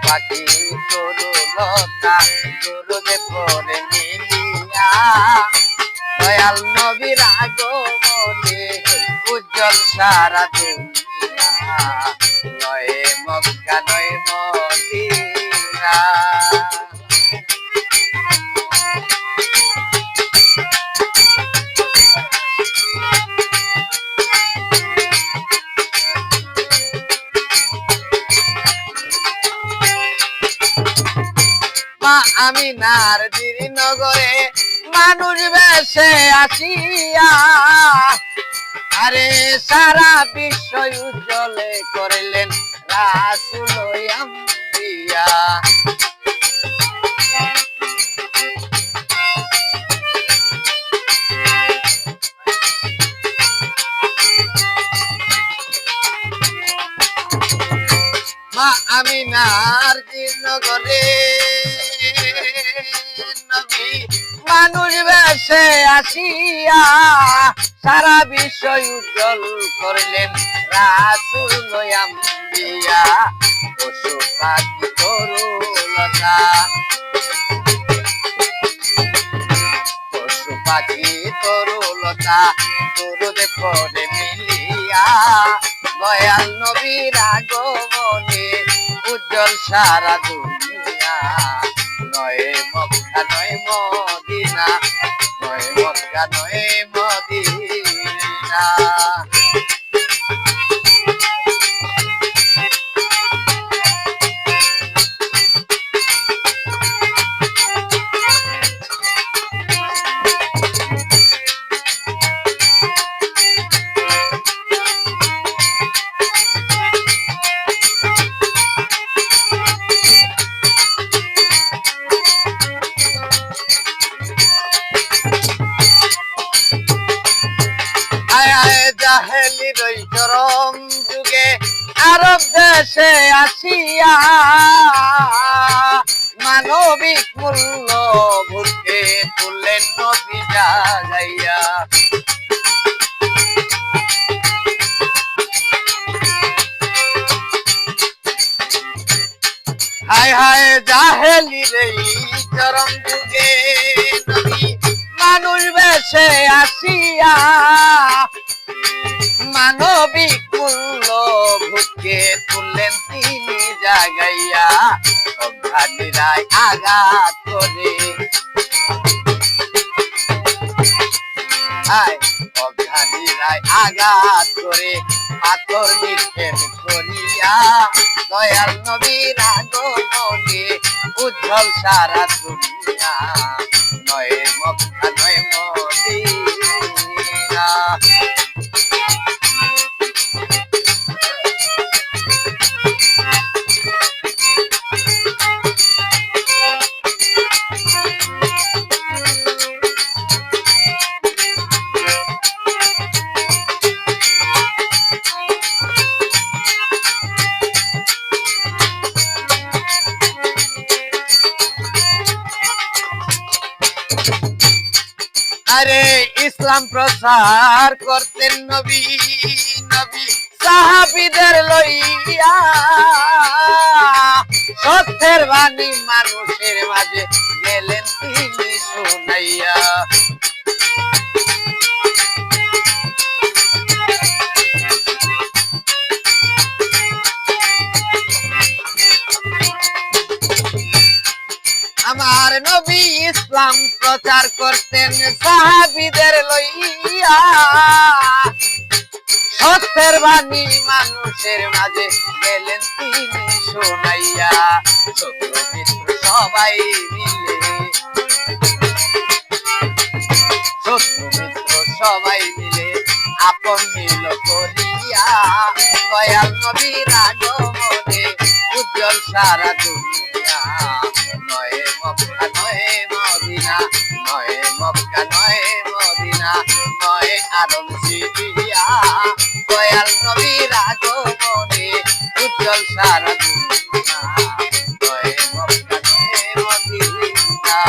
পাখি তরুলতা তরুদে পরে মিলিয়া দয়াল নবীর আগমনে উজ্জ্বল সারা দুনিয়া নয় মক্কা নয় মদিনা। মা আমিনার নগরে মানুষ বেশে আসিয়া আরে সারা বিশ্ব উজ্জ্বলে করিলেন রাসূল আম্বিয়া। মা আমিনার নগরে নবী মানুষ বেশে আসিয়া সারা বিশ্ব উজ্জ্বল করলেন রাসূল আম্বিয়া। পশু পাখি তরুলতা পশু পাখি তরুলতা তরুদে পরে মিলিয়া দয়াল নবীর আগমনে উজ্জ্বল সারা দুনিয়া নয় মক্কা নয় মদিনা নয় মক্কা নয় মদিনা। জাহেলির ওই চরম যুগে আরব দেশে আসিয়া মানবিক মূল্য ভুলকে তুললেন নবী জাগাইয়া। হায় হায় জাহেলির এই চরম যুগে নবী মানুষ বেশে আসিয়া মানবিক মূল্য ভুকে তুললেন তিনি জাগাইয়া। অজ্ঞানীরাই আঘাত করে অজ্ঞানীরাই আঘাত করে পাথর নিক্ষেপ করিয়া দয়াল নবীর আগমনে উজ্জ্বল সারা দুনিয়া নয় মক্কা নয় মদিনা। আরে ইসলাম প্রচার করতেন নবী নবী সাহাবীদের লইয়া সত্যের বাণী মানুষের মাঝে গেলেন তিনি শুনাইয়া। আমার নবী ইসলাম প্রচার করতেন সাহাবীদের লইয়া সত্যের বাণী মানুষের মাঝে গেলেন তিনি শোনাইয়া। শত্রু মিত্র সবাই মিলে শত্রু মিত্র সবাই মিলে আপন মিল করিয়া দয়াল নবীর আগমনে উজ্জ্বল সারা দুনিয়া নয় মক্কা নয় মদিনা নয় মক্কা নয় মদিনা নয় আরব সিরিয়া দয়াল নবীর আগমনে উজ্জ্বল সারা দুনিয়া নয় মক্কা নয় মদিনা।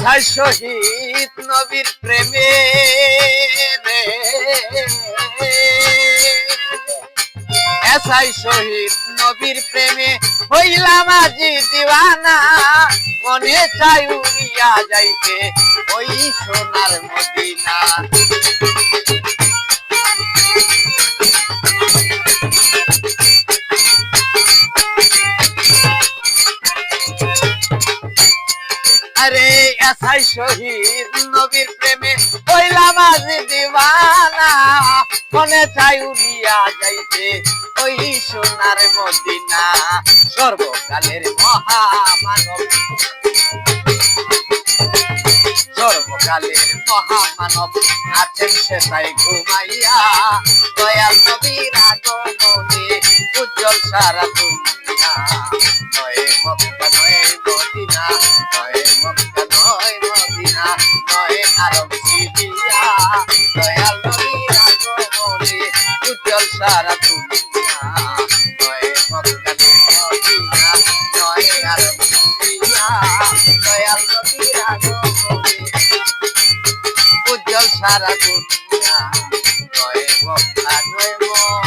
এসাই শহীদ নবীর প্রেমে রে, এসাই শহীদ নবীর প্রেমে হইলাম আজি দিওয়ানা, মনে চাই উড়িয়া যাইতে ওই সোনার মদিনা। আরে এসাই শহীদ নবীর প্রেমে হইলাম আজি দিওয়ানা, মনে চাই উড়িয়া যাইতে ওই সোনার মদিনা। সর্বকালের মহামানব, সর্বকালের মহামানব আছেন সেটাই ঘুমাইয়া, দয়াল নবীর আগমনে উজ্জ্বল সারা দুনিয়া। নয় মক্কা নয় মদিনা, নয় মক্কা নয় মদিনা, নয় আরব সিরিয়া, দয়াল নবীর আগমনে উজ্জ্বল সারা দুনিয়া। নয় মক্কা নয় মদিনা, নয় আরব সিরিয়া, দয়াল নবীর আগমনে উজ্জ্বল সারা দুনিয়া। নয় মক্কা নয় মদিনা।